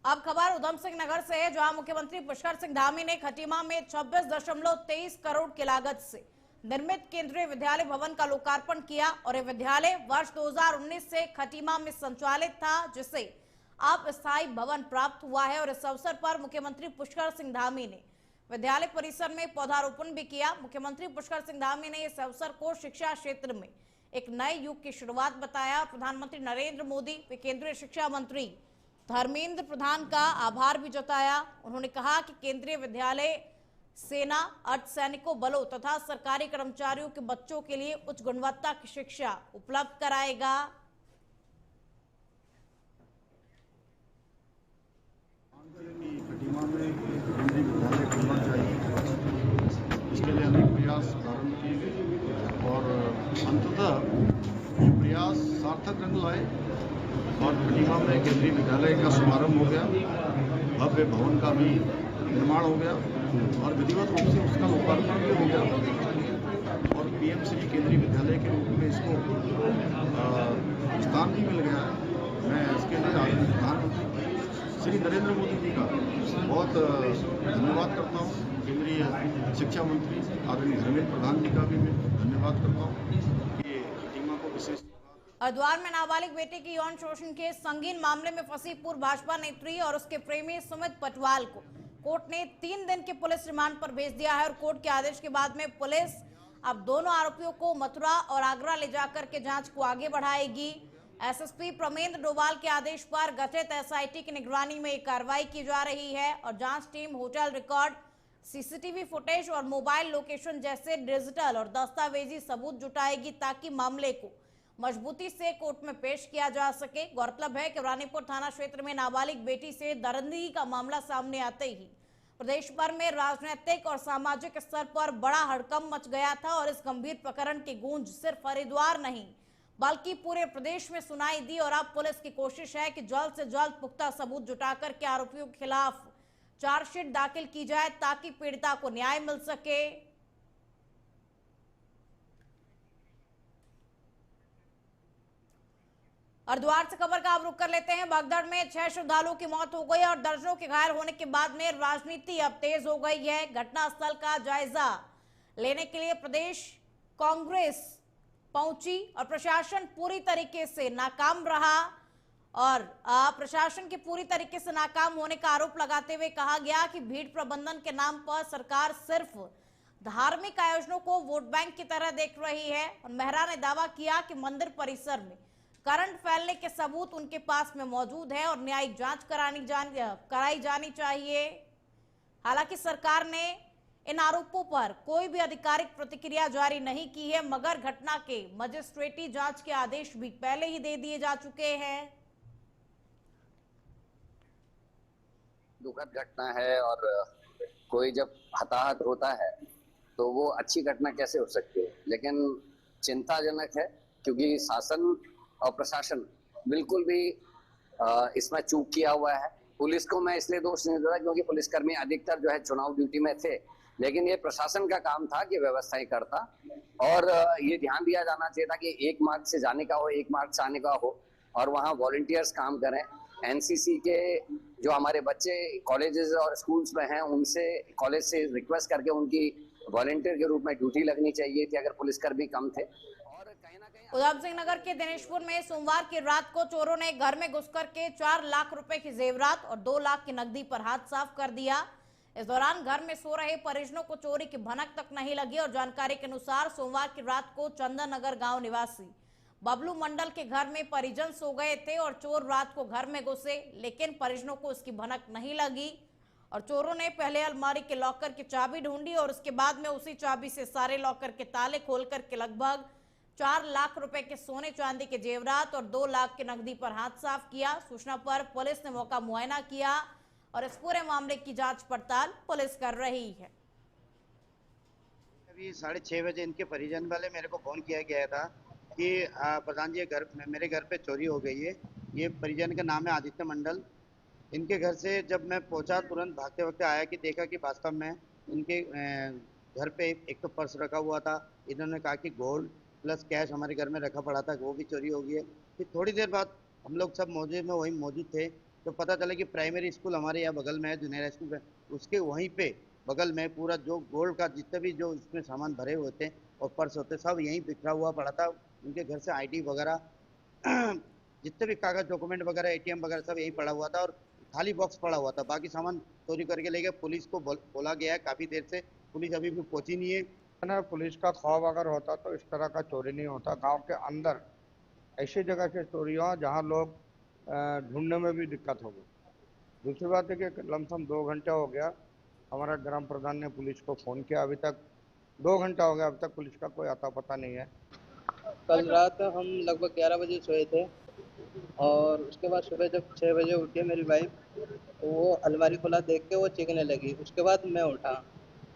अब खबर उधम सिंह नगर से है, जहां मुख्यमंत्री पुष्कर सिंह धामी ने खटीमा में 26.23 करोड़ की लागत से निर्मित केंद्रीय विद्यालय भवन का लोकार्पण किया और यह विद्यालय वर्ष 2019 से खटीमा में संचालित था, जिसे अब स्थायी भवन प्राप्त हुआ है। और इस अवसर पर मुख्यमंत्री पुष्कर सिंह धामी ने विद्यालय परिसर में पौधारोपण भी किया। मुख्यमंत्री पुष्कर सिंह धामी ने इस अवसर को शिक्षा क्षेत्र में एक नए युग की शुरुआत बताया। प्रधानमंत्री नरेंद्र मोदी व केंद्रीय शिक्षा मंत्री धर्मेंद्र प्रधान का आभार भी जताया। उन्होंने कहा कि केंद्रीय विद्यालय सेना, अर्धसैनिकों बलों तथा सरकारी कर्मचारियों के बच्चों के लिए उच्च गुणवत्ता की शिक्षा उपलब्ध कराएगा। खटीमा में केंद्रीय विद्यालय खुलना चाहिए, इसके लिए अनेक प्रयास प्रारंभ किए गए और अंततः प्रयास सार्थक रंग लाए और खटीमा में केंद्रीय विद्यालय का शुभारंभ हो गया। भव्य भवन का भी निर्माण हो गया और विधिवत रूप से उसका लोकार्पण भी हो गया और पीएम श्री केंद्रीय विद्यालय के रूप में इसको स्थान भी मिल गया है। मैं इसके लिए आदरणीय प्रधानमंत्री श्री नरेंद्र मोदी जी का बहुत धन्यवाद करता हूँ। केंद्रीय शिक्षा मंत्री आदरणीय धर्मेंद्र प्रधान जी का भी मैं धन्यवाद करता हूँ कि खटीमा को विशेष। हरिद्वार में नाबालिग बेटे की यौन शोषण के संगीन मामले में फंसी पूर्व भाजपा नेत्री और उसके प्रेमी सुमित पटवाल को कोर्ट ने 3 दिन के पुलिस रिमांड पर भेज दिया है। और कोर्ट के आदेश के बाद में पुलिस अब दोनों आरोपियों को मथुरा और आगरा ले जाकर के जांच को आगे बढ़ाएगी। एसएसपी प्रमेंद्र डोभाल के आदेश पर गठित एसआईटी की निगरानी में कार्रवाई की जा रही है और जांच team hotel record, CCTV footage और मोबाइल लोकेशन जैसे डिजिटल और दस्तावेजी सबूत जुटाएगी ताकि मामले को मजबूती से कोर्ट में पेश किया जा सके। गौरतलब है कि रानीपुर थाना क्षेत्र में नाबालिग बेटी से दरिंदगी का मामला सामने आते ही प्रदेश भर में राजनीतिक और सामाजिक स्तर पर बड़ा हड़कंप मच गया था और इस गंभीर प्रकरण की गूंज सिर्फ हरिद्वार नहीं बल्कि पूरे प्रदेश में सुनाई दी। और अब पुलिस की कोशिश है कि जल्द से जल्द पुख्ता सबूत जुटाकर के आरोपियों के खिलाफ चार्जशीट दाखिल की जाए ताकि पीड़िता को न्याय मिल सके। हरिद्वार से खबर का अब रुख कर लेते हैं। भगदड़ में 6 श्रद्धालुओं की मौत हो गई और दर्जनों के घायल होने के बाद में राजनीति अब तेज हो गई है। घटनास्थल का जायजा लेने के लिए प्रदेश कांग्रेस पहुंची और प्रशासन पूरी तरीके से नाकाम रहा और प्रशासन के पूरी तरीके से नाकाम होने का आरोप लगाते हुए कहा गया कि भीड़ प्रबंधन के नाम पर सरकार सिर्फ धार्मिक आयोजनों को वोट बैंक की तरह देख रही है। और मेहरा ने दावा किया कि मंदिर परिसर में करंट फैलने के सबूत उनके पास में मौजूद है और न्यायिक जांच कराई जानी चाहिए। हालांकि सरकार ने इन आरोपों पर कोई भी आधिकारिक प्रतिक्रिया जारी नहीं की है, मगर घटना के मजिस्ट्रेटी जांच के आदेश भी पहले ही दे दिए जा चुके हैं। दुखद घटना है और कोई जब हताहत होता है तो वो अच्छी घटना कैसे हो सकती है, लेकिन चिंताजनक है क्योंकि शासन और प्रशासन बिल्कुल भी इसमें चूक किया हुआ है। पुलिस को मैं इसलिए दोष नहीं देता क्योंकि पुलिसकर्मी अधिकतर जो है चुनाव ड्यूटी में थे, लेकिन ये प्रशासन का काम था कि व्यवस्थाएं करता और ये ध्यान दिया जाना चाहिए था कि 1 मार्च से जाने का हो, 1 मार्च से आने का हो और वहाँ वॉलंटियर्स काम करें। एनसीसी के जो हमारे बच्चे कॉलेजेस और स्कूल्स में हैं उनसे कॉलेज से रिक्वेस्ट करके उनकी वॉलंटियर के रूप में ड्यूटी लगनी चाहिए थी अगर पुलिसकर्मी कम थे। और कहीं ना कहीं उधम सिंह नगर के दिनेशपुर में सोमवार की रात को चोरों ने घर में घुसकर के 4 लाख रुपए की जेवरात और 2 लाख की नकदी पर हाथ साफ कर दिया। इस दौरान घर में सो रहे परिजनों को चोरी की भनक तक नहीं लगी और जानकारी के अनुसार सोमवार की रात को चंदन नगर गांव निवासी बबलू मंडल के घर में परिजन सो गए थे और चोर रात को घर में घुसे, लेकिन परिजनों को इसकी भनक नहीं लगी और चोरों ने पहले अलमारी के लॉकर की चाबी ढूंढी और उसके बाद में उसी चाबी से सारे लॉकर के ताले खोल करके लगभग 4 लाख रुपए के सोने चांदी के जेवरात और 2 लाख की नकदी पर हाथ साफ किया। सूचना पर पुलिस ने मौका मुआयना किया और इस पूरे मामले की जांच पड़ताल पुलिस कर रही है। अभी 6:30 बजे इनके परिजन वाले मेरे को फोन किया गया था कि प्रधान जी मेरे घर पे चोरी हो गई है। ये परिजन का नाम है आदित्य मंडल। इनके घर से जब मैं पहुंचा तुरंत भागते वक्त आया कि देखा कि वास्तव में इनके घर पे एक तो पर्स रखा हुआ था। इन्होंने कहा कि गोल्ड प्लस कैश हमारे घर में रखा पड़ा था, वो भी चोरी हो गई है। फिर थोड़ी देर बाद हम लोग सब मौजे में वही मौजूद थे तो पता चला कि प्राइमरी स्कूल हमारे यहाँ बगल में है, जूनियर स्कूल पे, उसके वहीं पे बगल में पूरा जो गोल्ड का जितने भी जो इसमें सामान भरे हुए थे और पर्स होते सब यहीं बिखरा हुआ पड़ा था। उनके घर से आईडी वगैरह जितने भी कागज डॉक्यूमेंट वगैरह एटीएम वगैरह सब यहीं पड़ा हुआ था और खाली बॉक्स पड़ा हुआ था। बाकी सामान चोरी करके ले गए। पुलिस को बोला गया है, काफ़ी देर से पुलिस अभी भी पहुंची नहीं है। ना पुलिस का खौफ अगर होता तो इस तरह का चोरी नहीं होता। गांव के अंदर ऐसी जगह से चोरी हो जहां लोग ढूंढने में भी दिक्कत होगी। दूसरी बात है कि लमसम 2 घंटे हो गया, हमारा ग्राम प्रधान ने पुलिस को फ़ोन किया, अभी तक 2 घंटा हो गया, अभी तक पुलिस का कोई आता पता नहीं है। कल रात हम लगभग 11 बजे सोए थे और उसके बाद सुबह जब 6 बजे उठी मेरी वाइफ, तो वो अलमारी खुला देख के वो चीखने लगी। उसके बाद मैं उठा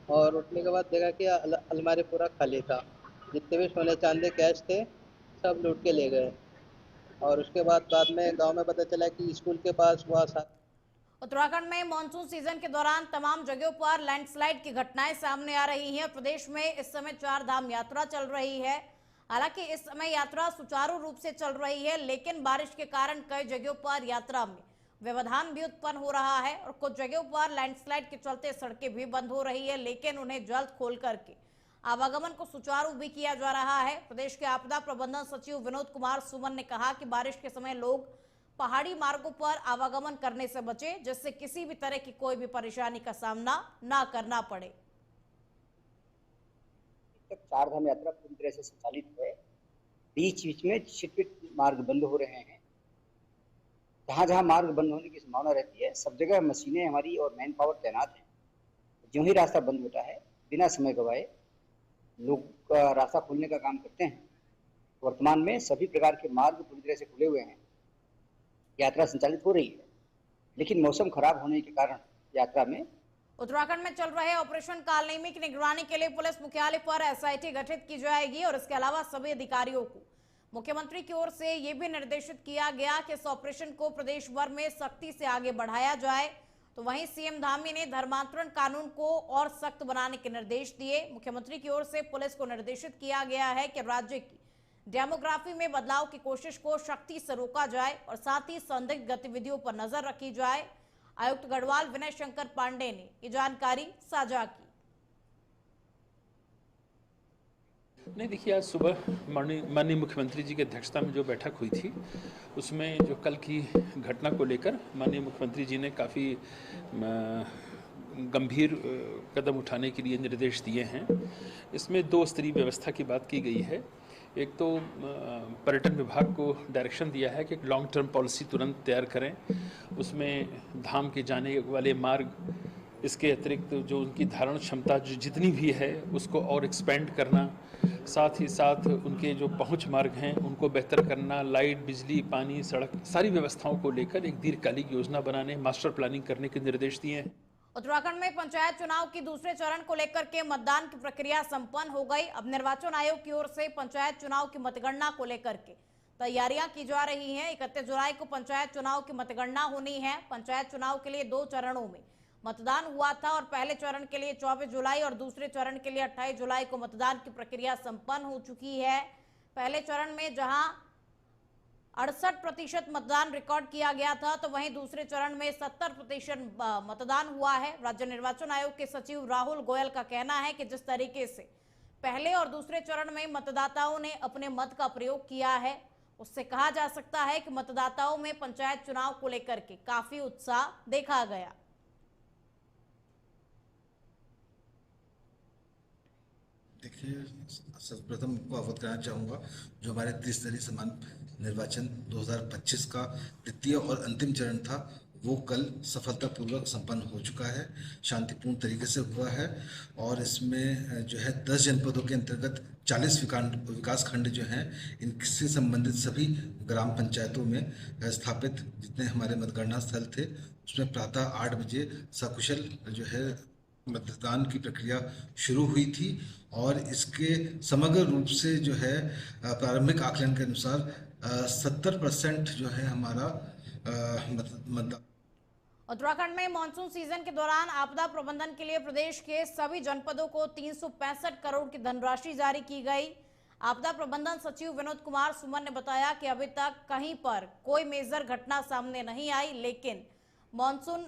और उठने के बाद देखा कि अलमारी पूरा खाली था। जितने भी सोने चांदी कैश थे सब लूट के ले गए। और उसके बाद में गांव में पता चला कि स्कूल के पास हुआ। उत्तराखंड में मानसून सीजन के दौरान तमाम जगहों पर लैंडस्लाइड की घटनाएं सामने आ रही हैं। प्रदेश में इस समय 4 धाम यात्रा चल रही है। हालांकि इस समय यात्रा सुचारू रूप से चल रही है, लेकिन बारिश के कारण कई जगहों पर यात्रा में व्यवधान भी उत्पन्न हो रहा है और कुछ जगहों पर लैंडस्लाइड के चलते सड़कें भी बंद हो रही है, लेकिन उन्हें जल्द खोल करके आवागमन को सुचारू भी किया जा रहा है। प्रदेश के आपदा प्रबंधन सचिव विनोद कुमार सुमन ने कहा कि बारिश के समय लोग पहाड़ी मार्गों पर आवागमन करने से बचे, जिससे किसी भी तरह की कोई भी परेशानी का सामना ना करना पड़े। 4 धाम यात्रा पूरी तरह से संचालित है। बीच बीच में छिटपिट मार्ग बंद हो रहे हैं। जहां जहां मार्ग बंद होने की संभावना रहती है, सब जगह मशीनें हमारी और मैन पावर तैनात है। जो ही रास्ता बंद होता है, बिना समय गवाए लोग रास्ता खोलने का काम करते हैं। वर्तमान में सभी प्रकार के मार्ग पूरी तरह से खुले हुए हैं, यात्रा संचालित हो रही है, लेकिन मौसम खराब होने के कारण यात्रा में उत्तराखंड में चल रहे ऑपरेशन कालनेमी की निगरानी के लिए पुलिस मुख्यालय पर एसआईटी गठित की जाएगी और इसके अलावा सभी अधिकारियों को मुख्यमंत्री की ओर से यह भी निर्देशित किया गया कि इस ऑपरेशन को प्रदेश भर में सख्ती से आगे बढ़ाया जाए। तो वहीं सीएम धामी ने धर्मांतरण कानून को और सख्त बनाने के निर्देश दिए। मुख्यमंत्री की ओर से पुलिस को निर्देशित किया गया है कि राज्य की डेमोग्राफी में बदलाव की कोशिश को सख्ती से रोका जाए और साथ ही संदिग्ध गतिविधियों पर नजर रखी जाए। आयुक्त गढ़वाल विनय शंकर पांडे ने ये जानकारी साझा की। नहीं, देखिए, आज सुबह माननीय मुख्यमंत्री जी की अध्यक्षता में जो बैठक हुई थी, उसमें जो कल की घटना को लेकर माननीय मुख्यमंत्री जी ने काफ़ी गंभीर कदम उठाने के लिए निर्देश दिए हैं। इसमें 2 स्तरीय व्यवस्था की बात की गई है। एक तो पर्यटन विभाग को डायरेक्शन दिया है कि एक लॉन्ग टर्म पॉलिसी तुरंत तैयार करें। उसमें धाम के जाने वाले मार्ग, इसके अतिरिक्त जो उनकी धारण क्षमता जो जितनी भी है उसको और एक्सपेंड करना, साथ ही साथ उनके जो पहुंच मार्ग हैं उनको बेहतर करना, लाइट, बिजली, पानी, सड़क, सारी व्यवस्थाओं को लेकर एक दीर्घकालिक योजना बनाने, मास्टर प्लानिंग करने के निर्देश दिए हैं। उत्तराखंड में पंचायत चुनाव की दूसरे चरण को लेकर के मतदान की प्रक्रिया संपन्न हो गई। अब निर्वाचन आयोग की ओर से पंचायत चुनाव की मतगणना को लेकर के तैयारियां की जा रही हैं। 31 जुलाई को पंचायत चुनाव की मतगणना होनी है। पंचायत चुनाव के लिए 2 चरणों में मतदान हुआ था और पहले चरण के लिए 24 जुलाई और दूसरे चरण के लिए 28 जुलाई को मतदान की प्रक्रिया संपन्न हो चुकी है। पहले चरण में जहां 68% मतदान रिकॉर्ड किया गया था, तो वहीं दूसरे चरण में 70% मतदान हुआ है। राज्य निर्वाचन आयोग के सचिव राहुल गोयल का कहना है कि जिस तरीके से पहले और दूसरे चरण में मतदाताओं ने अपने मत का प्रयोग किया है, उससे कहा जा सकता है कि मतदाताओं में पंचायत चुनाव को लेकर के काफी उत्साह देखा गया। देखिए, सर्वप्रथम आपको अवगत कराना चाहूँगा, जो हमारे त्रिस्तरीय सामान्य निर्वाचन 2025 का द्वितीय और अंतिम चरण था, वो कल सफलतापूर्वक संपन्न हो चुका है, शांतिपूर्ण तरीके से हुआ है। और इसमें जो है 10 जनपदों के अंतर्गत 40 विकास खंड जो हैं, इनसे संबंधित सभी ग्राम पंचायतों में स्थापित जितने हमारे मतगणना स्थल थे, उसमें प्रातः 8 बजे सकुशल जो है मतदान की प्रक्रिया शुरू हुई थी। और इसके समग्र रूप से जो है प्रारंभिक आकलन के अनुसार 70% जो है हमारा मतदान। उत्तराखंड में मानसून सीजन के दौरान आपदा प्रबंधन के लिए प्रदेश के सभी जनपदों को 365 करोड़ की धनराशि जारी की गई। आपदा प्रबंधन सचिव विनोद कुमार सुमन ने बताया कि अभी तक कहीं पर कोई मेजर घटना सामने नहीं आई, लेकिन मॉनसून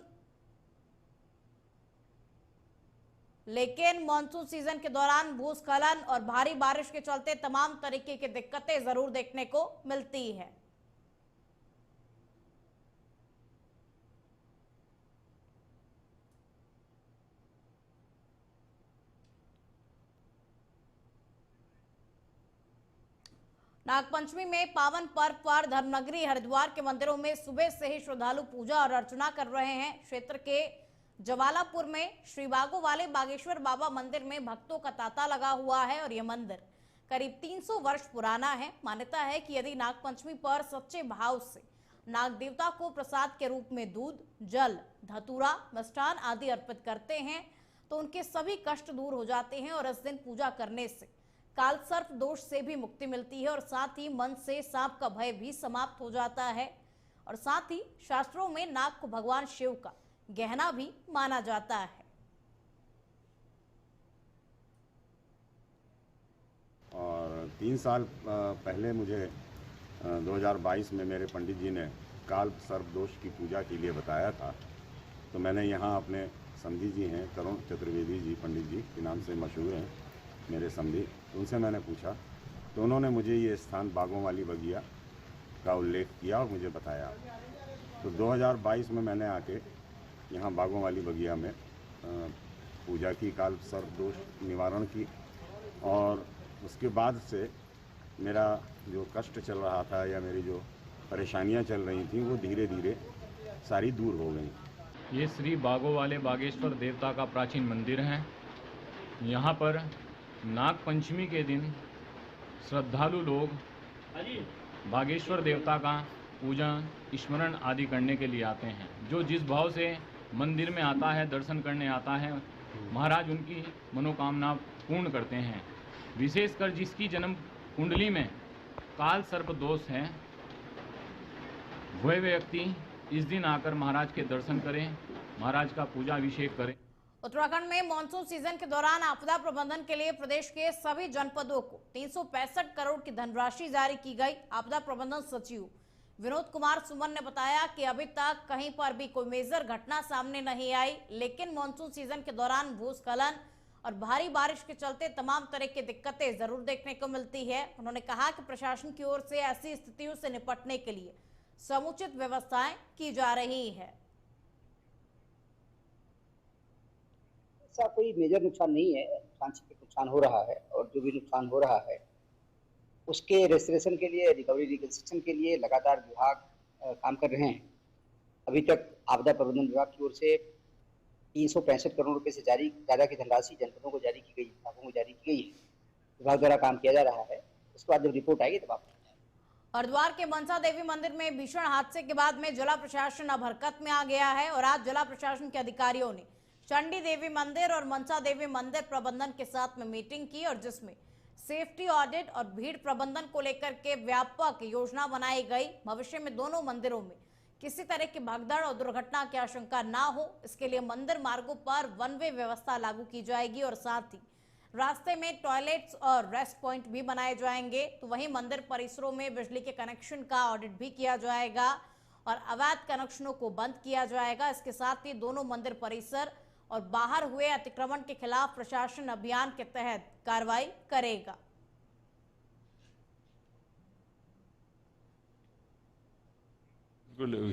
सीजन के दौरान भूस्खलन और भारी बारिश के चलते तमाम तरीके की दिक्कतें जरूर देखने को मिलती है। नागपंचमी में पावन पर्व पर धर्मनगरी हरिद्वार के मंदिरों में सुबह से ही श्रद्धालु पूजा और अर्चना कर रहे हैं। क्षेत्र के जवालापुर में श्री बागो वाले बागेश्वर बाबा मंदिर में भक्तों का तांता लगा हुआ है और यह मंदिर करीब 300 वर्ष पुराना है। मान्यता है कि यदि नागपंचमी पर सच्चे भाव से नाग देवता को प्रसाद के रूप में दूध, जल, धतूरा, मिष्ठान आदि अर्पित करते हैं तो उनके सभी कष्ट दूर हो जाते हैं और इस दिन पूजा करने से काल सर्प दोष से भी मुक्ति मिलती है और साथ ही मन से सांप का भय भी समाप्त हो जाता है। और साथ ही शास्त्रों में नाग को भगवान शिव का गहना भी माना जाता है। और 3 साल पहले मुझे 2022 में मेरे पंडित जी ने काल सर्प दोष की पूजा के लिए बताया था, तो मैंने यहाँ अपने समधी जी हैं, करुण चतुर्वेदी जी पंडित जी के नाम से मशहूर हैं मेरे समधी, उनसे मैंने पूछा तो उन्होंने मुझे ये स्थान बागों वाली बगिया का उल्लेख किया और मुझे बताया। तो 2022 में मैंने आके यहाँ बागों वाली बगिया में पूजा की, काल सर्प दोष निवारण की, और उसके बाद से मेरा जो कष्ट चल रहा था या मेरी जो परेशानियाँ चल रही थी वो धीरे धीरे सारी दूर हो गई। ये श्री बागों वाले बागेश्वर देवता का प्राचीन मंदिर है। यहाँ पर नाग पंचमी के दिन श्रद्धालु लोग बागेश्वर देवता का पूजन, स्मरण आदि करने के लिए आते हैं। जो जिस भाव से मंदिर में आता है, दर्शन करने आता है, महाराज उनकी मनोकामना पूर्ण करते हैं। विशेषकर जिसकी जन्म कुंडली में काल सर्प दोष है, वह व्यक्ति इस दिन आकर महाराज के दर्शन करें, महाराज का पूजा अभिषेक करें। उत्तराखंड में मानसून सीजन के दौरान आपदा प्रबंधन के लिए प्रदेश के सभी जनपदों को 365 करोड़ की धनराशि जारी की गई। आपदा प्रबंधन सचिव विनोद कुमार सुमन ने बताया कि अभी तक कहीं पर भी कोई मेजर घटना सामने नहीं आई, लेकिन मानसून सीजन के दौरान भूस्खलन और भारी बारिश के चलते तमाम तरह की दिक्कतें जरूर देखने को मिलती है। उन्होंने कहा कि प्रशासन की ओर से ऐसी स्थितियों से निपटने के लिए समुचित व्यवस्थाएं की जा रही है। ऐसा कोई मेजर नुकसान नहीं है, आंशिक नुकसान हो रहा है और जो भी नुकसान हो रहा है उसके रेस्टोरेशन के लिए, रिकवरी रिकंस्ट्रक्शन के लिए लगातार विभाग काम कर रहे हैं। अभी तक आपदा प्रबंधन विभाग की ओर से 365 करोड़ रुपए से ज़्यादा की धनराशि जनपदों को जारी की गई, विभागों को जारी की गई है। विभाग द्वारा काम किया जा रहा है। उसके बाद जब रिपोर्ट आएगी तब आप। हरिद्वार के मनसा देवी मंदिर में भीषण हादसे के बाद में जिला प्रशासन अब हरकत में आ गया है और आज जिला प्रशासन के अधिकारियों ने चंडी देवी मंदिर और मनसा देवी मंदिर प्रबंधन के साथ में मीटिंग की और जिसमें सेफ्टी ऑडिट और भीड़ प्रबंधन को लेकर के व्यापक योजना बनाई गई। भविष्य में दोनों मंदिरों में किसी तरह की भगदड़ और दुर्घटना की आशंका ना हो, इसके लिए मंदिर मार्गों पर वन वे व्यवस्था लागू की जाएगी और साथ ही रास्ते में टॉयलेट्स और रेस्ट पॉइंट भी बनाए जाएंगे। तो वहीं मंदिर परिसरों में बिजली के कनेक्शन का ऑडिट भी किया जाएगा और अवैध कनेक्शनों को बंद किया जाएगा। इसके साथ ही दोनों मंदिर परिसर और बाहर हुए अतिक्रमण के खिलाफ प्रशासन अभियान के तहत कार्रवाई करेगा।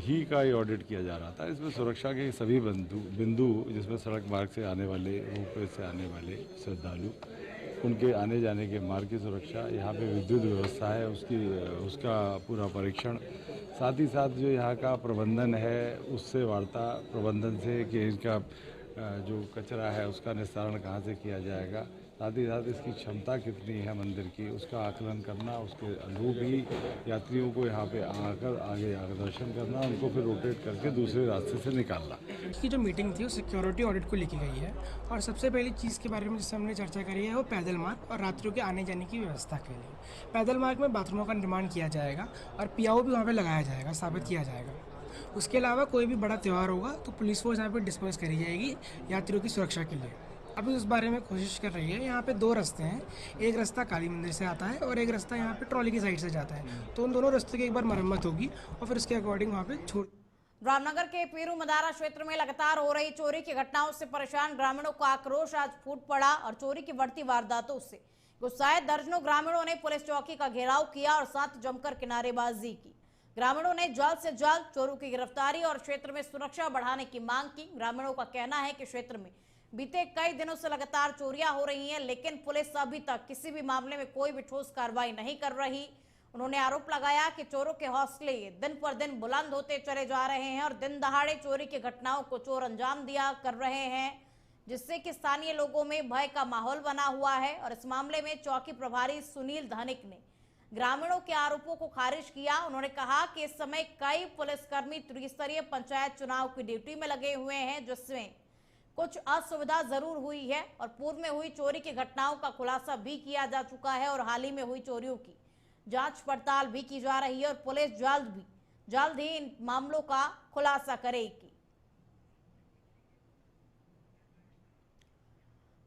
ही का ही ऑडिट किया जा रहा था। इसमें सुरक्षा के सभी बिंदु जिसमें सड़क मार्ग से आने वाले, रोपवे से आने वाले श्रद्धालु, उनके आने जाने के मार्ग की सुरक्षा, यहाँ पे विद्युत व्यवस्था है उसका पूरा परीक्षण, साथ ही साथ जो यहाँ का प्रबंधन है उससे वार्ता प्रबंधन से कि इनका जो कचरा है उसका निस्तारण कहाँ से किया जाएगा, साथ ही साथ इसकी क्षमता कितनी है मंदिर की उसका आकलन करना, उसके अनुरूप ही यात्रियों को यहाँ पे आकर आगे दर्शन करना, उनको फिर रोटेट करके दूसरे रास्ते से निकालना। की जो मीटिंग थी वो सिक्योरिटी ऑडिट को लेके गई है और सबसे पहली चीज़ के बारे में जिससे हमने चर्चा करी है वो पैदल मार्ग और रात्रियों के आने जाने की व्यवस्था के लिए। पैदल मार्ग में बाथरूमों का निर्माण किया जाएगा और पियाओ भी वहाँ पर लगाया जाएगा, स्थापित किया जाएगा। उसके अलावा कोई भी बड़ा त्यौहार होगा तो पुलिस फोर्स यहाँ पर डिस्पर्स करी जाएगी यात्रियों की सुरक्षा के लिए। अभी उस बारे में कोशिश कर रही है। यहाँ पे 2 रास्ते हैं, एक रास्ता काली मंदिर से आता है और एक रास्ता यहाँ पे ट्रॉली की साइड से जाता है। तो उन दोनों रास्तों की एक बार मरम्मत होगी और फिर उसके अकॉर्डिंग वहाँ पे छोड़। रामनगर के पीरू मदारा क्षेत्र में लगातार हो रही चोरी की घटनाओं से परेशान ग्रामीणों का आक्रोश आज फूट पड़ा और चोरी की बढ़ती वारदातों से गुस्साए दर्जनों ग्रामीणों ने पुलिस चौकी का घेराव किया और साथ जमकर किनारेबाजी की। ग्रामीणों ने जल्द से जल्द चोरों की गिरफ्तारी और क्षेत्र में सुरक्षा बढ़ाने की मांग की। ग्रामीणों का कहना है कि क्षेत्र में बीते कई दिनों से लगातार चोरियां हो रही हैं, लेकिन पुलिस अभी तक किसी भी मामले में कोई भी ठोस कार्रवाई नहीं कर रही। उन्होंने आरोप लगाया कि चोरों के हौसले दिन पर दिन बुलंद होते चले जा रहे हैं और दिन दहाड़े चोरी की घटनाओं को चोर अंजाम दिया कर रहे हैं, जिससे कि स्थानीय लोगों में भय का माहौल बना हुआ है। और इस मामले में चौकी प्रभारी सुनील धनिक ने ग्रामीणों के आरोपों को खारिज किया। उन्होंने कहा कि इस समय कई पुलिसकर्मी त्रिस्तरीय पंचायत चुनाव की ड्यूटी में लगे हुए हैं, जिसमें कुछ असुविधा जरूर हुई है और पूर्व में हुई चोरी की घटनाओं का खुलासा भी किया जा चुका है और हाल ही में हुई चोरियों की जांच पड़ताल भी की जा रही है और पुलिस जल्द ही इन मामलों का खुलासा करेगी।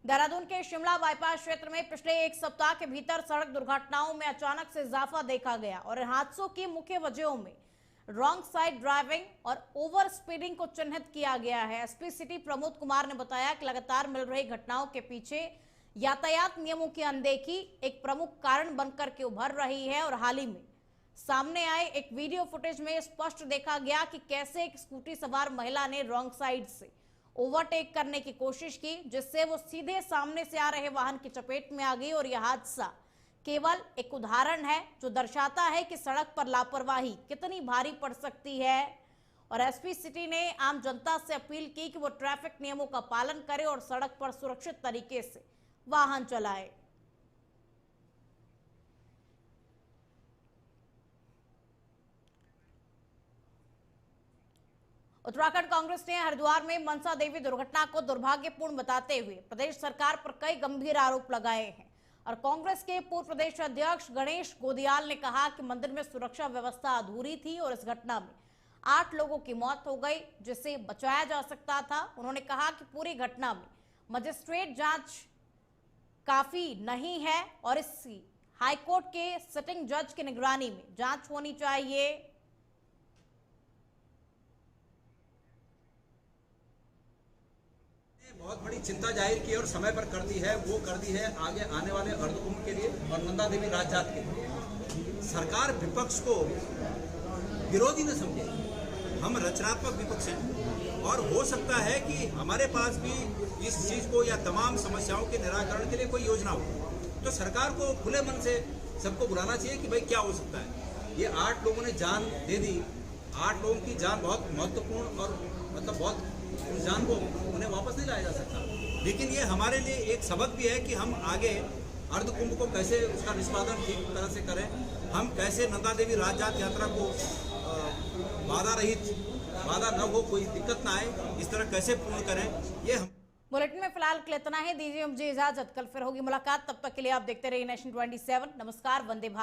देहरादून के शिमला बाईपास क्षेत्र में पिछले 1 सप्ताह के भीतर सड़क दुर्घटनाओं में अचानक से इजाफा देखा गया और हादसों की मुख्य वजहों में रॉन्ग साइड ड्राइविंग और ओवर स्पीडिंग को चिन्हित किया गया है। एसपी सिटी प्रमोद कुमार ने बताया कि लगातार मिल रही घटनाओं के पीछे यातायात नियमों की अनदेखी एक प्रमुख कारण बनकर के उभर रही है और हाल ही में सामने आए एक वीडियो फुटेज में स्पष्ट देखा गया कि कैसे एक स्कूटी सवार महिला ने रॉन्ग साइड से ओवरटेक करने की कोशिश की, जिससे वो सीधे सामने से आ रहे वाहन की चपेट में आ गई। और यह हादसा केवल एक उदाहरण है जो दर्शाता है कि सड़क पर लापरवाही कितनी भारी पड़ सकती है। और एसपी सिटी ने आम जनता से अपील की कि वो ट्रैफिक नियमों का पालन करे और सड़क पर सुरक्षित तरीके से वाहन चलाए। उत्तराखंड कांग्रेस ने हरिद्वार में मनसा देवी दुर्घटना को दुर्भाग्यपूर्ण बताते हुए प्रदेश सरकार पर कई गंभीर आरोप लगाए हैं। और कांग्रेस के पूर्व प्रदेश अध्यक्ष गणेश गोदियाल ने कहा कि मंदिर में सुरक्षा व्यवस्था अधूरी थी और इस घटना में 8 लोगों की मौत हो गई, जिसे बचाया जा सकता था। उन्होंने कहा कि पूरी घटना में मजिस्ट्रेट जांच काफी नहीं है और इसकी हाईकोर्ट के सिटिंग जज की निगरानी में जांच होनी चाहिए। बहुत बड़ी चिंता जाहिर की और समय पर कर दी है, वो कर दी है आगे आने वाले अर्धकुंभ के लिए और नंदा देवी राजजात के लिए। सरकार विपक्ष को विरोधी न समझे, हम रचनात्मक विपक्ष हैं और हो सकता है कि हमारे पास भी इस चीज को या तमाम समस्याओं के निराकरण के लिए कोई योजना हो, तो सरकार को खुले मन से सबको बुलाना चाहिए कि भाई क्या हो सकता है। ये 8 लोगों ने जान दे दी, 8 लोगों की जान बहुत महत्वपूर्ण और मतलब बहुत उस जान को उन्हें वापस नहीं लाया जा सकता, लेकिन ये हमारे लिए एक सबक भी है कि हम आगे अर्धकुंभ को कैसे उसका निष्पादन ठीक तरह से करें, हम कैसे नंदा देवी राजजात यात्रा को बाधा न हो, कोई दिक्कत ना आए, इस तरह कैसे पूर्ण करें। ये हम बुलेटिन में फिलहाल के लिए इतना ही। दीजिए मुझे इजाजत, कल फिर होगी मुलाकात। तब तक के लिए आप देखते रहिए नेशन 27। नमस्कार, वंदे भारत।